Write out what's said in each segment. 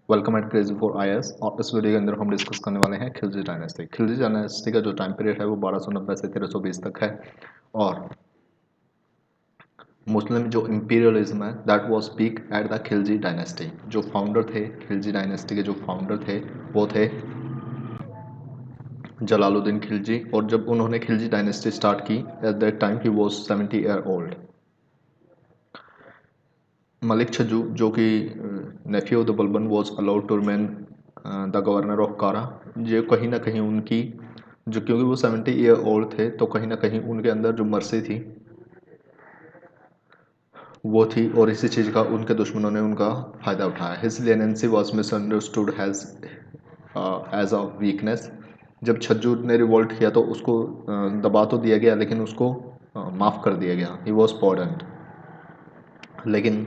Welcome eight crazy for IAS. और इस video के अंदर हम डिस्कस करने वाले हैं खिलजी डायनेस्टी। खिलजी डायनेस्टी का जो टाइम पीरियड है वो 1290 से 1320 तक है। और मुस्लिम जो इंपीरियलिज्म है that was peak at the Khilji dynasty. जो फाउंडर थे खिलजी डायनेस्टी के, जो फाउंडर थे वो थे जलालुद्दीन खिलजी। और जब उन्होंने खिलजी डायनेस्टी स्टार्ट की एट दैट टाइम ही was 70 year old. Malik Chhajju जो कि nephew of the Balban was allowed to remain the governor of Kara. ये कहीं ना कहीं उनकी जो, क्योंकि वो 70 ईयर ओल्ड थे तो कहीं ना कहीं उनके अंदर जो मर्सी थी वो थी, और इसी चीज़ का उनके दुश्मनों ने उनका फ़ायदा उठाया। His leniency was misunderstood has as a weakness. जब छज्जू ने रिवोल्ट किया तो उसको दबा तो दिया गया, लेकिन उसको माफ़ कर दिया गया। He was pardoned. लेकिन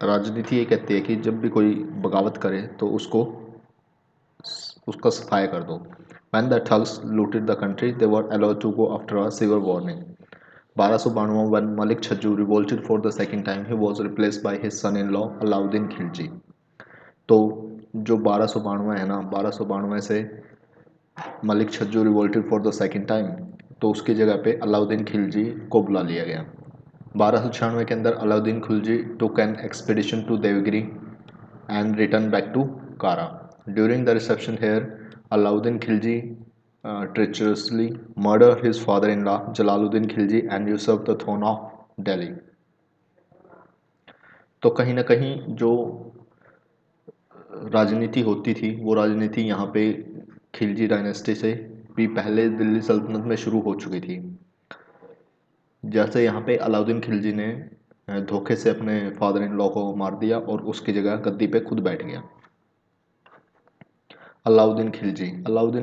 राजनीति ये कहती है कि जब भी कोई बगावत करे तो उसका सफाया कर दो। When the thugs looted the country, they were allowed to go after a severe warning. 1292 when Malik Chhajju revolted for the second time, he was replaced by his son-in-law Alauddin Khilji. तो जो 1292 है ना, 1292 से Malik Chhajju revolted for the second time, तो उसकी जगह पे अलाउद्दीन खिलजी को बुला लिया गया। 1296 के अंदर Alauddin Khilji took an expedition to Devagiri and returned back to Kara. During the reception here, Alauddin Khilji treacherously murdered his father-in-law Jalaluddin Khilji and usurped the throne of Delhi. तो कहीं ना कहीं जो राजनीति होती थी वो राजनीति यहाँ पे खिलजी डायनेस्टी से भी पहले दिल्ली सल्तनत में शुरू हो चुकी थी। जैसे यहाँ पे अलाउद्दीन खिलजी ने धोखे से अपने फादर इन लॉ को मार दिया और उसकी जगह गद्दी पे खुद बैठ गया। अलाउद्दीन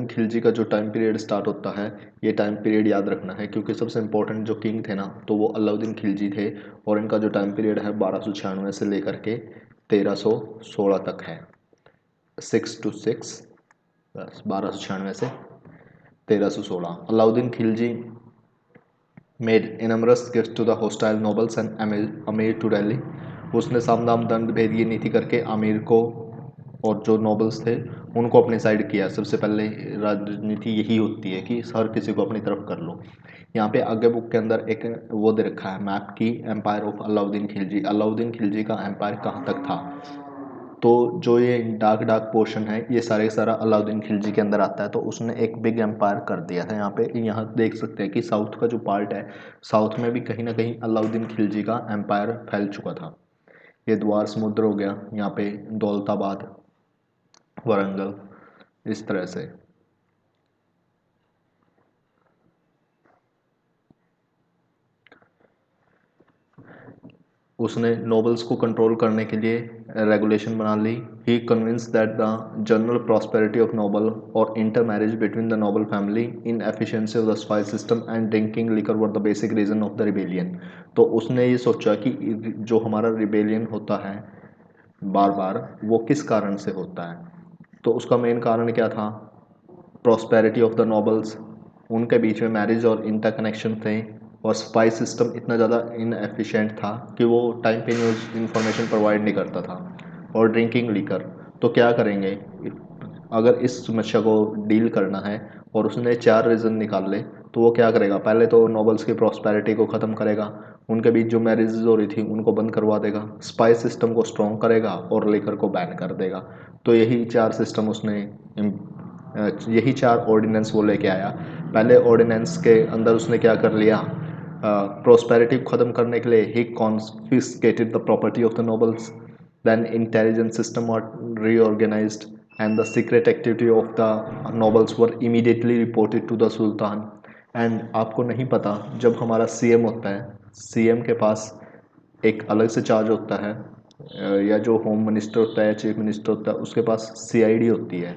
खिलजी का जो टाइम पीरियड स्टार्ट होता है, ये टाइम पीरियड याद रखना है क्योंकि सबसे इंपॉर्टेंट जो किंग थे ना तो वो अलाउद्दीन खिलजी थे। और इनका जो टाइम पीरियड है 1296 से लेकर के 1316 तक है। 6 to 6, 1296 से 1316। Alauddin Khilji made numerous gift to the hostile nobles and amir to Delhi. उसने साम दाम दंड भेदिए नीति करके अमीर को और जो नोबल्स थे उनको अपने साइड किया। सबसे पहले राजनीति यही होती है कि हर किसी को अपनी तरफ कर लो। यहाँ पे आगे बुक के अंदर एक वो दे रखा है मैप की, एम्पायर ऑफ अलाउद्दीन खिलजी। अलाउद्दीन खिलजी का एम्पायर कहाँ तक था, तो जो ये डार्क डार्क पोर्शन है ये सारे सारा अलाउद्दीन खिलजी के अंदर आता है। तो उसने एक बिग एम्पायर कर दिया था। यहाँ पे यहाँ देख सकते हैं कि साउथ का जो पार्ट है, साउथ में भी कहीं ना कहीं अलाउद्दीन खिलजी का एम्पायर फैल चुका था। ये द्वार समुद्र हो गया, यहाँ पे दौलताबाद, वरंगल, इस तरह से। उसने नोबल्स को कंट्रोल करने के लिए रेगुलेशन बना ली। He convince that the general prosperity of noble और intermarriage between the noble family, inefficiency of the spies system and drinking liquor were the basic reason of the rebellion. तो उसने ये सोचा कि जो हमारा रिबेलियन होता है बार बार वो किस कारण से होता है। तो उसका मेन कारण क्या था, प्रॉस्पेरिटी ऑफ द नोबल्स, उनके बीच में मैरिज और इंटरकनेक्शन थे। और स्पाई सिस्टम इतना ज़्यादा इनएफिशिएंट था कि वो टाइम पे न्यूज़ इन्फॉर्मेशन प्रोवाइड नहीं करता था। और ड्रिंकिंग लीकर, तो क्या करेंगे अगर इस समस्या को डील करना है। और उसने 4 रीज़न निकाल ले, तो वो क्या करेगा, पहले तो नोबल्स की प्रॉस्पेरिटी को ख़त्म करेगा, उनके बीच जो मैरिजेज हो रही थी उनको बंद करवा देगा, स्पाई सिस्टम को स्ट्रॉन्ग करेगा और लेकर को बैन कर देगा। तो यही 4 सिस्टम उसने यही 4 ऑर्डिनेंस वो लेके आया। पहले ऑर्डिनेंस के अंदर उसने क्या कर लिया, प्रोस्पेरिटी को ख़त्म करने के लिए he confiscated the property of the nobles. Then intelligence system were reorganized and the secret activity of the nobles were immediately reported to the sultan. And आपको नहीं पता, जब हमारा सीएम होता है, सीएम के पास एक अलग से चार्ज होता है, या जो होम मिनिस्टर होता है, चीफ मिनिस्टर होता है, उसके पास सीआईडी होती है।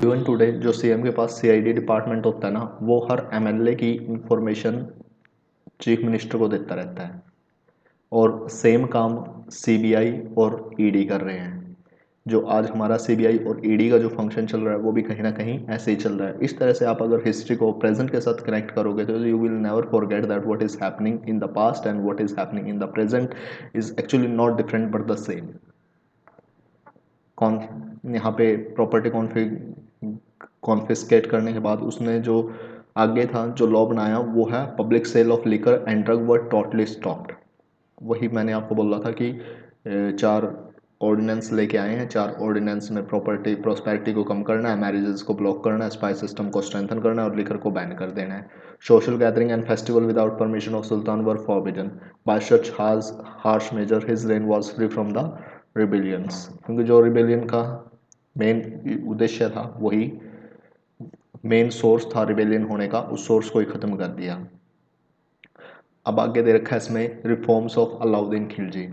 इवन टुडे जो सीएम के पास सीआईडी डिपार्टमेंट होता है ना, वो हर एमएलए की इंफॉर्मेशन चीफ मिनिस्टर को देता रहता है। और सेम काम सीबीआई और ईडी कर रहे हैं। जो आज हमारा सीबीआई और ईडी का जो फंक्शन चल रहा है वो भी कहीं ना कहीं ऐसे ही चल रहा है। इस तरह से आप अगर हिस्ट्री को प्रेजेंट के साथ कनेक्ट करोगे तो you will never forget that what is happening in the past and what is happening in the present is actually not different but the same. कौन यहाँ पे प्रॉपर्टी कॉन्फिस्केट करने के बाद उसने जो आगे था जो लॉ बनाया वो है public sale of liquor and drug were totally stopped. वही मैंने आपको बोला था कि चार ऑर्डिनेंस लेके आए हैं। चार ऑर्डिनेंस में प्रॉपर्टी प्रोस्पेरिटी को कम करना है, मैरिजेस को ब्लॉक करना है, स्पाइस सिस्टम को स्ट्रेंथन करना है और लिकर को बैन कर देना है। Social gathering and festival without permission of sultan were forbidden by such harsh measure his reign was free from the rebellions. क्योंकि जो रिबेलियन का मेन उद्देश्य था वही मेन सोर्स था रिबेलियन होने का, उस सोर्स को ही खत्म कर दिया। अब आगे दे रखा है इसमें reforms of Alauddin Khilji.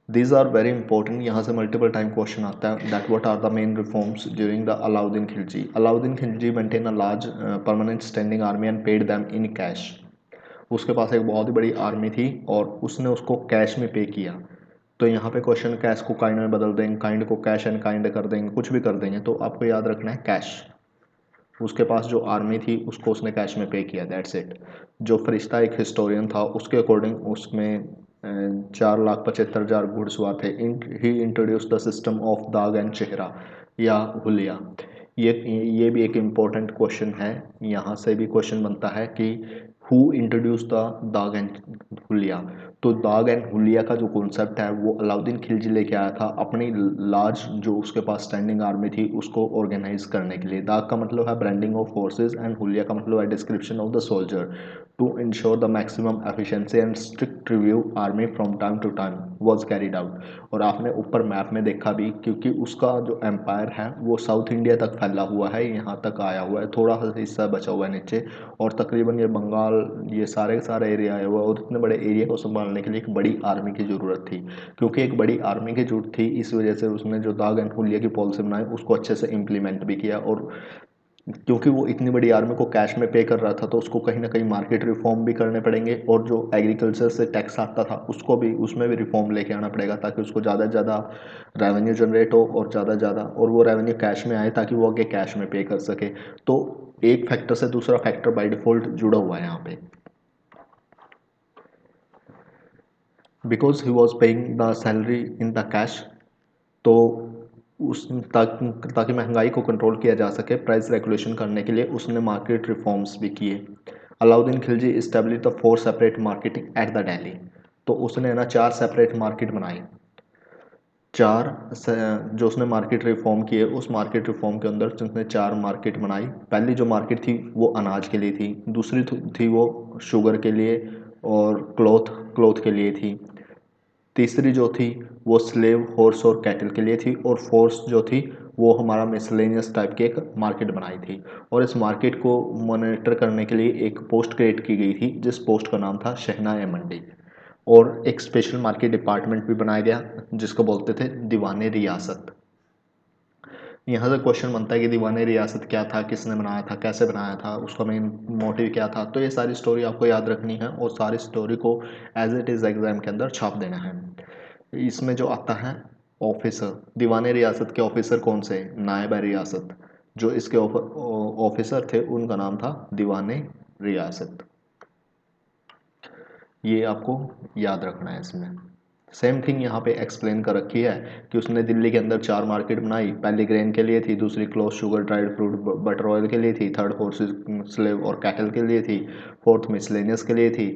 These are very important, यहाँ से मल्टीपल टाइम क्वेश्चन आता है that what are the main reforms during the Alauddin Khilji. Alauddin Khilji maintain a large permanent standing army and paid them in cash. उसके पास एक बहुत ही बड़ी आर्मी थी और उसने उसको कैश में पे किया। तो यहाँ पे क्वेश्चन कैश को काइंड में बदल देंगे, काइंड को कैश एंड काइंड कर देंगे, कुछ भी कर देंगे, तो आपको याद रखना है कैश। उसके पास जो आर्मी थी उसको उसने कैश में पे किया, दैट्स इट। जो फरिश्ता एक हिस्टोरियन था उसके अकॉर्डिंग उसमें 4,75,000 घुड़सवार थे। ही इंट्रोड्यूस द सिस्टम ऑफ दाग एंड चेहरा या हुलिया। ये भी एक इम्पोर्टेंट क्वेश्चन है। यहाँ से भी क्वेश्चन बनता है कि हु इंट्रोड्यूस द दाग एंड हुलिया। तो दाग एंड हुलिया का जो कॉन्सेप्ट है वो अलाउद्दीन खिलजी लेके आया था अपनी लार्ज जो उसके पास स्टैंडिंग आर्मी थी उसको ऑर्गेनाइज करने के लिए। दाग का मतलब है ब्रांडिंग ऑफ फोर्सेज एंड हुलिया का मतलब है description of the soldier to ensure the maximum efficiency and strict review army from time to time was carried out. और आपने ऊपर मैप में देखा भी क्योंकि उसका जो एम्पायर है वो साउथ इंडिया तक फैला हुआ है, यहाँ तक आया हुआ है, थोड़ा सा हिस्सा बचा हुआ है नीचे, और तकरीबन ये बंगाल ये सारे सारे एरिया है वो। और इतने बड़े एरिया को संभालने के लिए एक बड़ी आर्मी की ज़रूरत थी। क्योंकि एक बड़ी आर्मी की जरूरत थी इस वजह से उसने जो दाग एंड हुलिया की पॉलिसी बनाई उसको अच्छे से इम्प्लीमेंट भी किया। और क्योंकि वो इतनी बड़ी आर्मी को कैश में पे कर रहा था तो उसको कहीं ना कहीं मार्केट रिफॉर्म भी करने पड़ेंगे और जो एग्रीकल्चर से टैक्स आता था उसको भी उसमें भी रिफॉर्म लेके आना पड़ेगा ताकि उसको ज़्यादा से ज़्यादा रेवेन्यू जनरेट हो और ज़्यादा से ज़्यादा और वो रेवेन्यू कैश में आए ताकि वो आगे कैश में पे कर सके। तो एक फैक्टर से दूसरा फैक्टर बाय डिफॉल्ट जुड़ा हुआ है यहाँ पे। Because he was paying the salary in the cash, तो उस ताकि महंगाई को कंट्रोल किया जा सके प्राइस रेगुलेशन करने के लिए उसने मार्केट रिफॉर्म्स भी किए। Alauddin Khilji establish the 4 separate marketing at the Delhi. तो उसने ना 4 सेपरेट मार्केट बनाई। जो उसने मार्केट रिफॉर्म किए उस मार्केट रिफॉर्म के अंदर उसने 4 मार्केट बनाई। पहली जो मार्केट थी वो अनाज के लिए थी, दूसरी थी वो शुगर के लिए और क्लोथ के लिए थी, तीसरी जो थी वो स्लेव हॉर्स और कैटल के लिए थी, और फोर्थ जो थी वो हमारा मिसलेनियस टाइप की एक मार्केट बनाई थी। और इस मार्केट को मॉनिटर करने के लिए एक पोस्ट क्रिएट की गई थी जिस पोस्ट का नाम था शहनाए मंडी। और एक स्पेशल मार्केट डिपार्टमेंट भी बनाया गया जिसको बोलते थे दीवाने रियासत। यहाँ से क्वेश्चन बनता है कि दीवाने रियासत क्या था, किसने बनाया था, कैसे बनाया था, उसका मेन मोटिव क्या था। तो ये सारी स्टोरी आपको याद रखनी है और सारी स्टोरी को एज इट इज़ एग्जाम के अंदर छाप देना है। इसमें जो आता है ऑफिसर, दीवाने रियासत के ऑफिसर कौन से, नायब रियासत। जो इसके ऑफिसर थे उनका नाम था दीवाने रियासत। ये आपको याद रखना है। इसमें सेम थिंग यहाँ पे एक्सप्लेन कर रखी है कि उसने दिल्ली के अंदर 4 मार्केट बनाई। पहली ग्रेन के लिए थी, दूसरी cloth sugar dried fruit butter oil के लिए थी, थर्ड हॉर्सेस स्लेव और कैटल के लिए थी, फोर्थ मिसलेनियस के लिए थी।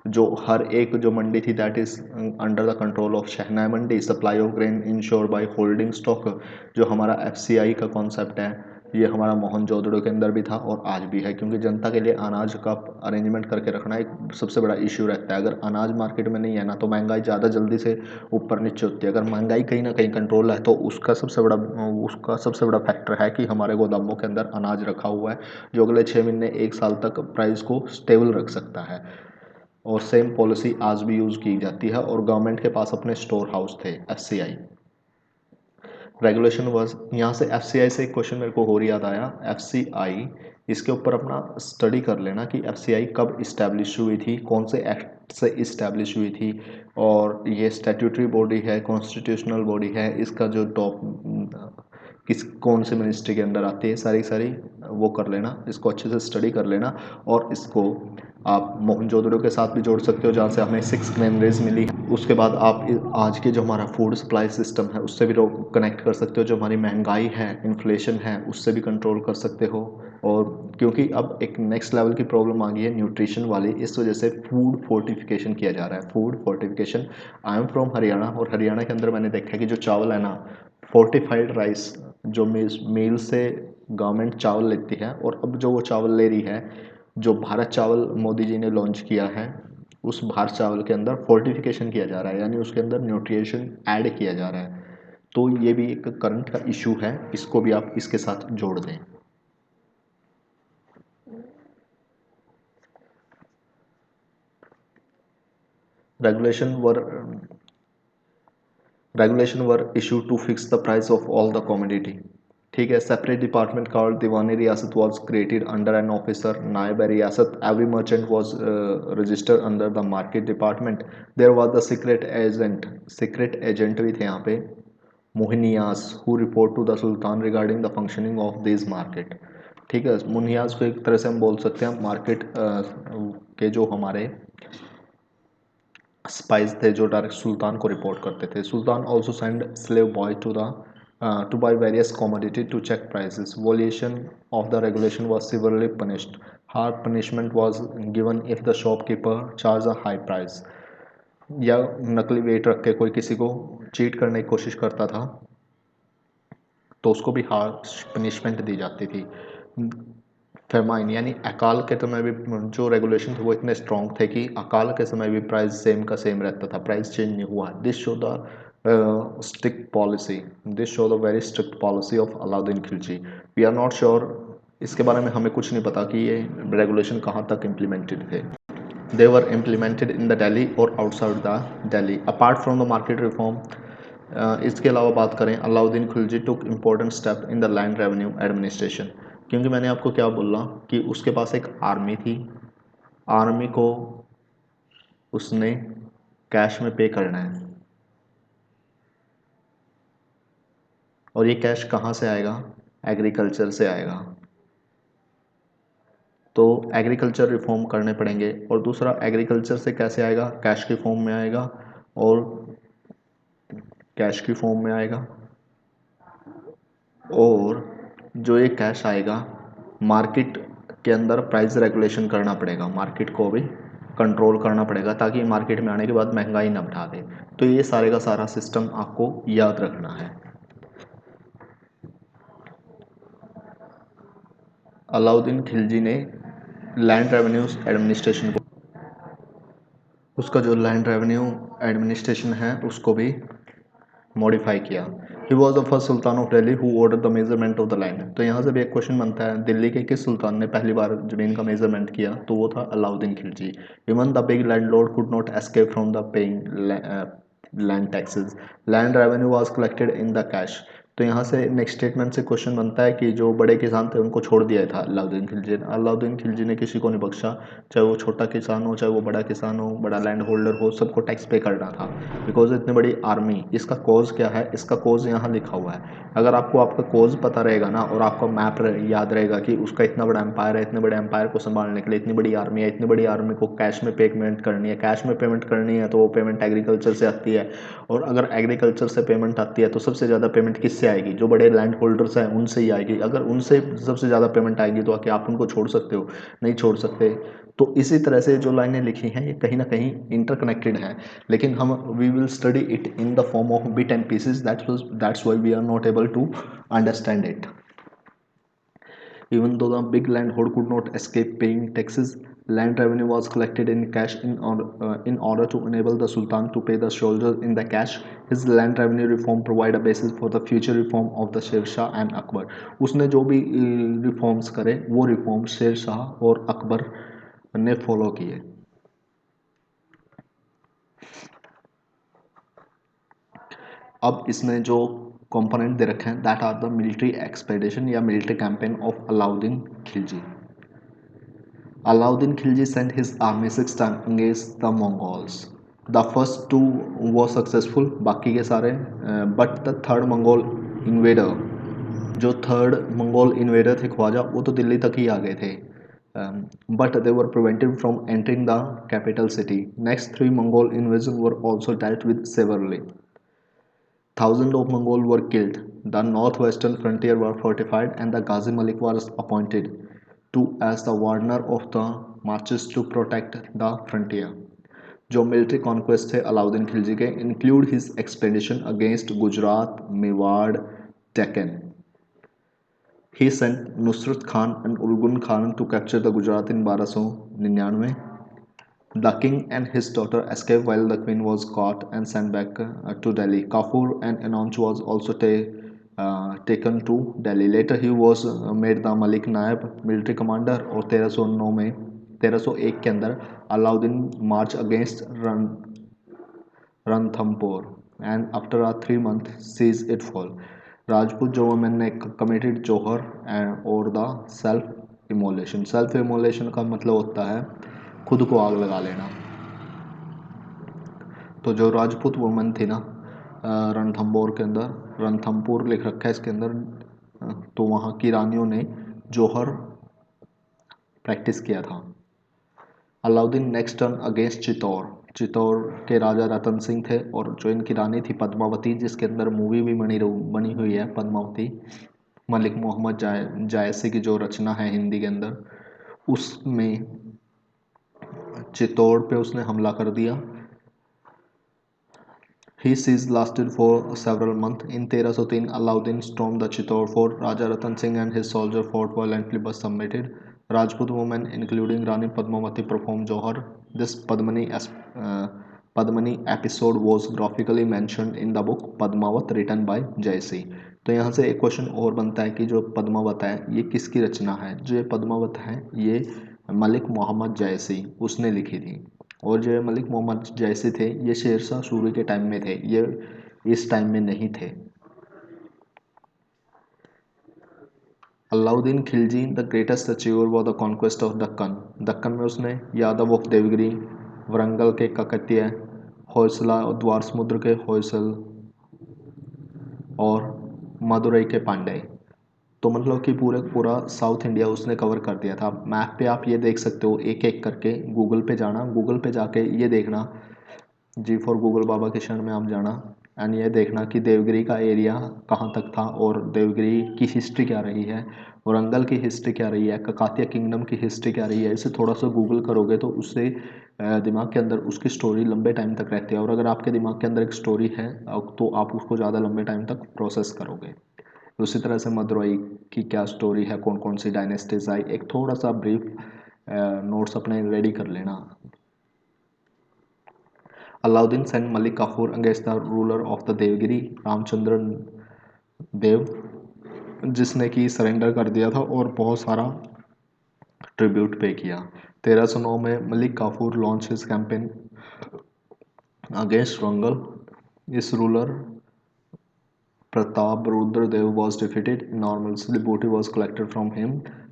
जो हर एक जो मंडी थी that is under the control of shehnai Mandi. Supply of grain ensure by holding stock. जो हमारा एफसीआई का कॉन्सेप्ट है ये हमारा मोहनजोदड़ो के अंदर भी था और आज भी है, क्योंकि जनता के लिए अनाज का अरेंजमेंट करके रखना एक सबसे बड़ा इश्यू रहता है। अगर अनाज मार्केट में नहीं है ना तो महंगाई ज़्यादा जल्दी से ऊपर नीचे होती है। अगर महंगाई कहीं ना कहीं कंट्रोल है तो उसका सबसे बड़ा फैक्टर है कि हमारे गोदामों के अंदर अनाज रखा हुआ है जो अगले 6 महीने 1 साल तक प्राइस को स्टेबल रख सकता है। और सेम पॉलिसी आज भी यूज़ की जाती है और गवर्नमेंट के पास अपने स्टोर हाउस थे एफसीआई। रेगुलेशन वाज, यहाँ से एफसीआई से एक क्वेश्चन मेरे को और याद आया। एफसीआई इसके ऊपर अपना स्टडी कर लेना कि एफसीआई कब इस्टेब्लिश हुई थी, कौन से एक्ट से इस्टेब्लिश हुई थी, और ये स्टैट्यूटरी बॉडी है, कॉन्स्टिट्यूशनल बॉडी है, इसका जो टॉप किस कौन से मिनिस्ट्री के अंडर आती है, सारी सारी वो कर लेना, इसको अच्छे से स्टडी कर लेना। और इसको आप मोहनजोदड़ो के साथ भी जोड़ सकते हो जहाँ से हमें 6 मेमोरीज मिली। उसके बाद आप आज के जो हमारा फूड सप्लाई सिस्टम है उससे भी कनेक्ट कर सकते हो, जो हमारी महंगाई है, इन्फ्लेशन है, उससे भी कंट्रोल कर सकते हो। और क्योंकि अब एक नेक्स्ट लेवल की प्रॉब्लम आ गई है न्यूट्रिशन वाली, इस वजह से फूड फोर्टिफिकेशन किया जा रहा है। Food fortification, I am from Haryana, और हरियाणा के अंदर मैंने देखा है कि जो चावल है ना, फोर्टिफाइड राइस, जो मील से गवर्नमेंट चावल लेती है, और अब जो वो चावल ले रही है, जो भारत चावल मोदी जी ने लॉन्च किया है, उस भारत चावल के अंदर फोर्टिफिकेशन किया जा रहा है, यानी उसके अंदर न्यूट्रिशन ऐड किया जा रहा है। तो ये भी एक करंट का इशू है, इसको भी आप इसके साथ जोड़ दें। Regulation were regulation were issue to fix the price of all the commodity. ठीक है, separate department called Diwani Riyasat was created under an officer Naib Riyasat. Every merchant was registered under the market department. There was the secret agent भी थे यहाँ पे, मोहिनियाज, who report to the sultan regarding the functioning of this market. ठीक है, मुनियाज को एक तरह से हम बोल सकते हैं मार्केट के जो हमारे स्पाइस थे, जो डायरेक्ट सुल्तान को रिपोर्ट करते थे। Sultan also send slave boy to buy various commodity to check prices. Violation of the regulation was severely punished. Hard punishment was given if the shopkeeper charge a high price. या नकली wait रख के कोई किसी को cheat करने की कोशिश करता था तो उसको भी हार्श पनिशमेंट दी जाती थी। फेमाइन यानी अकाल के समय भी जो रेगुलेशन थे वो इतने स्ट्रॉन्ग थे कि अकाल के समय भी प्राइस सेम का सेम रहता था, प्राइस चेंज नहीं हुआ। This show the strict policy, this show the very strict policy of Alauddin Khilji. We are not sure, इसके बारे में हमें कुछ नहीं पता कि ये रेगुलेशन कहाँ तक इम्प्लीमेंटेड थे। They were implemented in the Delhi or outside the Delhi. Apart from the market reform, इसके अलावा बात करें, Alauddin Khilji took important step in the land revenue administration. क्योंकि मैंने आपको क्या बोला कि उसके पास एक आर्मी थी, आर्मी को उसने कैश में पे करना है, और ये कैश कहाँ से आएगा? एग्रीकल्चर से आएगा। तो एग्रीकल्चर रिफॉर्म करने पड़ेंगे। और दूसरा, एग्रीकल्चर से कैसे आएगा? कैश के फॉर्म में आएगा, और कैश की फॉर्म में आएगा, और जो ये कैश आएगा मार्केट के अंदर प्राइस रेगुलेशन करना पड़ेगा, मार्केट को भी कंट्रोल करना पड़ेगा ताकि मार्केट में आने के बाद महंगाई ना बढ़ा दे। तो ये सारे का सारा सिस्टम आपको याद रखना है। अलाउद्दीन खिलजी ने लैंड रेवेन्यू एडमिनिस्ट्रेशन को, उसका जो लैंड रेवेन्यू एडमिनिस्ट्रेशन है उसको भी मॉडिफाई किया। He was the first sultan of Delhi who order the measurement of the land. तो यहाँ से भी एक क्वेश्चन बनता है, दिल्ली के किस सुल्तान ने पहली बार जमीन का मेजरमेंट किया? तो वो था Alauddin Khilji. Even the big land Lord could not escape from the paying land taxes. Land revenue was collected in the cash. तो यहाँ से नेक्स्ट स्टेटमेंट से क्वेश्चन बनता है कि जो बड़े किसान थे उनको छोड़ दिया था अलाउद्दीन खिलजी ने। अलाउद्दीन खिलजी ने किसी को नहीं बख्शा, चाहे वो छोटा किसान हो, चाहे वो बड़ा किसान हो, बड़ा लैंड होल्डर हो, सबको टैक्स पे करना था। बिकॉज इतनी बड़ी आर्मी, इसका कोज क्या है? इसका कोज यहाँ लिखा हुआ है। अगर आपको आपका कोज पता रहेगा ना, और आपका मैप याद रहेगा कि उसका इतना बड़ा एम्पायर है, इतने बड़े एम्पायर को संभालने के लिए इतनी बड़ी आर्मी है, इतनी बड़ी आर्मी को कैश में पेमेंट करनी है, कैश में पेमेंट करनी है तो वो पेमेंट एग्रीकल्चर से आती है। और अगर एग्रीकल्चर से पेमेंट आती है तो सबसे ज़्यादा पेमेंट किससे आएगी? जो बड़े लैंड होल्डर्स हैं उनसे ही आएगी। अगर उनसे सबसे ज़्यादा पेमेंट आएगी तो क्या आप उनको छोड़ सकते हो? नहीं छोड़ सकते। तो इसी तरह से जो लाइनें लिखी हैं ये कहीं ना कहीं इंटरकनेक्टेड हैं, लेकिन हम we will study it in the form of bit and pieces, that's why we are not able to understand it. Even though the big landlord could not escape paying taxes, land revenue was collected in cash in order to enable the Sultan to pay the soldiers in the cash. His land revenue reform provide a basis for the future reform of the Sher Shah and Akbar. उसने जो भी reforms करे वो reform Sher Shah और अकबर ने follow किए। अब इसमें जो कंपोनेंट दे रखे हैं that are the military expedition या military campaign of Alauddin Khilji. Alauddin Khilji sent his army 6 times against the Mongols. The first two were successful, बाकी के सारे but the third Mongol invader, जो थर्ड मंगोल इन्वेडर थे ख्वाजा, वो तो दिल्ली तक ही आ गए थे, but they were prevented from entering the capital city. Next three Mongol invasions were also dealt with severely. Thousands of Mongols were killed. The northwestern frontier was fortified, and the Ghazi Malik was appointed to as the warder of the marches to protect the frontier. जो military conquest थे अलाउद्दीन खिलजी के include his expedition against Gujarat, Mewar, Deccan. He sent Nusrat Khan and Ulgun Khan to capture the Gujarat in 1299. The king and his daughter escaped while the queen was caught and sent back to Delhi. Kafur and Ananch was also taken to Delhi. Later he was made the Malik Naib military commander और 1309 में 1301 के अंदर अलाउद्दीन मार्च against Ranthambore and after a 3 month sees it fall. Rajput women ने committed जोहर और the self immolation. Self immolation का मतलब होता है खुद को आग लगा लेना. तो जो राजपूत वुमन थी ना रणथंबोर के अंदर, रणथंबोर लिख रखा है इसके अंदर, तो वहाँ की रानियों ने जोहर प्रैक्टिस किया था. Alauddin next turn against Chittor. Chittor के राजा रतन सिंह थे और जो इनकी रानी थी पद्मावती, जिसके अंदर मूवी भी बनी हुई है पद्मावती, मलिक मोहम्मद जायसी की जो रचना है हिंदी के अंदर, उसमें चित्तौड़ पे उसने हमला कर दिया. His siege lasted for several months. In 1303, Alauddin stormed the Chittor fort. Raja Ratan Singh and his soldiers fought violently but submitted. Rajput women, including Rani Padmavati, performed Johar. This Padmani episode was graphically mentioned in the book Padmavat written by Jaisi. तो यहाँ से एक question और बनता है कि जो पद्मावत है ये किसकी रचना है. जो ये पद्मावत है ये मलिक मोहम्मद जायसी उसने लिखी थी. और जो मलिक मोहम्मद जैसे थे ये शेरशाह सूरी के टाइम में थे, ये इस टाइम में नहीं थे. Alauddin Khilji the greatest achiever was the conquest of Deccan. Deccan में उसने यादव ऑफ देवगिरी, वरंगल के ककतीय, होयसला और द्वार समुद्र के होयसल और मदुरई के पांडे, तो मतलब कि पूरा साउथ इंडिया उसने कवर कर दिया था. मैप पे आप ये देख सकते हो एक एक करके. गूगल पे जाना, गूगल पे जाके ये देखना, जी फॉर गूगल बाबा के शरण में आप जाना एंड ये देखना कि देवगिरी का एरिया कहाँ तक था और देवगिरी की हिस्ट्री क्या रही है, वरंगल की हिस्ट्री क्या रही है, ककातिया किंगडम की हिस्ट्री क्या रही है. इसे थोड़ा सा गूगल करोगे तो उससे दिमाग के अंदर उसकी स्टोरी लंबे टाइम तक रहती है. और अगर आपके दिमाग के अंदर एक स्टोरी है तो आप उसको ज़्यादा लंबे टाइम तक प्रोसेस करोगे. उसी तरह से मदुरई की क्या स्टोरी है, कौन कौन सी डायनेस्टीज आई, एक थोड़ा सा ब्रीफ नोट्स अपने रेडी कर लेना. Alauddin sent Malik Kafur against the ruler of the Devagiri Ramachandra Dev, जिसने कि सरेंडर कर दिया था और बहुत सारा ट्रिब्यूट पे किया. 1309 में Malik Kafur launch his campaign against Warangal. इस ruler Pratap Rudradev was defeated. Enormously booty was collected from him.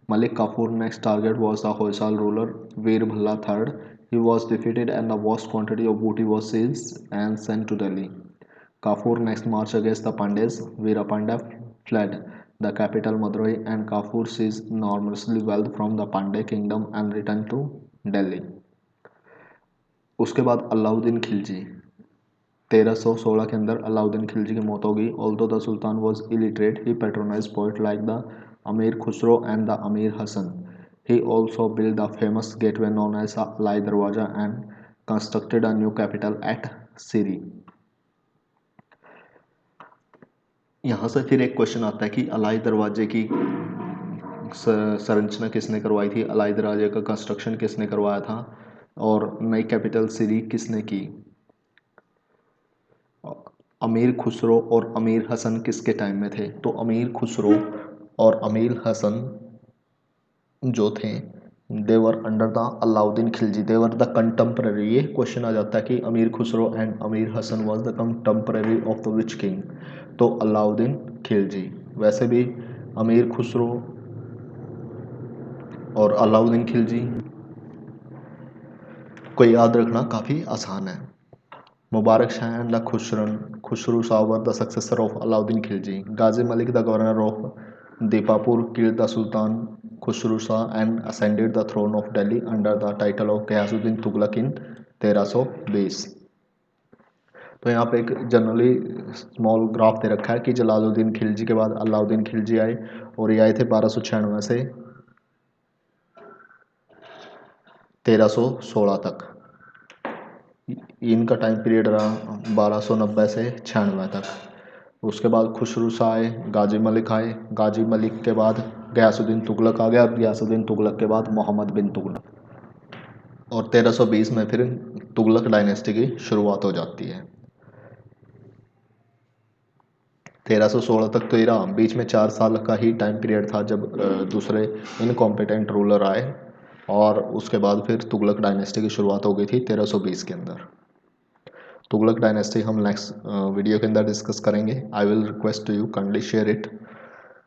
Malik Kafur's next target was the Hoysal ruler Veer Bhalla III. He was defeated and the vast quantity of booty was seized and sent to Delhi. Kafur next marched against the Pandys. Veerapanda fled the capital Madurai and Kafur seized enormously wealth from the Pandey kingdom and returned to Delhi. उसके बाद अलाउद्दीन खिलजी 1316 के अंदर अलाउद्दीन खिलजी की मौत हो गई. Although the sultan was illiterate he patronize poet like the Amir Khusro and the Amir Hasan. He also build the famous gateway known as Alai Darwaza and constructed a new capital at Siri. यहाँ से फिर एक क्वेश्चन आता है कि अलाई दरवाजे की संरचना किसने करवाई थी, अलाई दरवाजे का कंस्ट्रक्शन किसने करवाया था और नई कैपिटल सीरी किसने की. अमीर खुसरो और अमीर हसन किसके टाइम में थे. तो अमीर खुसरो और अमीर हसन जो थे they were under the Alauddin Khilji, they were the contemporary. ये क्वेश्चन आ जाता है कि Amir Khusro and Amir Hasan was the contemporary of the which king. तो अलाउद्दीन खिलजी. वैसे भी अमीर खुसरो और अलाउद्दीन खिलजी को याद रखना काफ़ी आसान है। Mubarak Shah and the Khusru Shah were the successor of Alauddin Khilji. Ghazi Malik the governor of Dipalpur killed the sultan Khusru Shah and ascended the throne of Delhi under the title of Ghiyasuddin Tughlaq in 1320। तो यहाँ पे एक जनरली स्मॉल ग्राफ दे रखा है कि जलालुद्दीन खिलजी के बाद अलाउद्दीन खिलजी आए और ये आए थे 1296 से 1316 तक। इनका टाइम पीरियड रहा 1290 से 96 तक। उसके बाद खुसरू शाह आए, गाजी मलिक आए, गाजी मलिक के बाद गयासुद्दीन तुगलक आ गया, गयासुद्दीन तुगलक के बाद मोहम्मद बिन तुगलक और 1320 में फिर तुगलक डायनेस्टी की शुरुआत हो जाती है। 1316 तक तो ये रहा, बीच में 4 साल का ही टाइम पीरियड था जब दूसरे इनकॉम्पिटेंट रूलर आए और उसके बाद फिर तुगलक डायनेस्टी की शुरुआत हो गई थी 1320 के अंदर। तुगलक डायनेस्टी हम नेक्स्ट वीडियो के अंदर डिस्कस करेंगे। I will request to you kindly share it.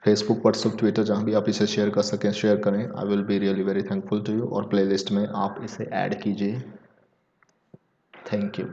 Facebook, WhatsApp, Twitter जहाँ भी आप इसे शेयर कर सकें शेयर करें। I will be really very thankful to you और प्लेलिस्ट में आप इसे ऐड कीजिए। Thank you.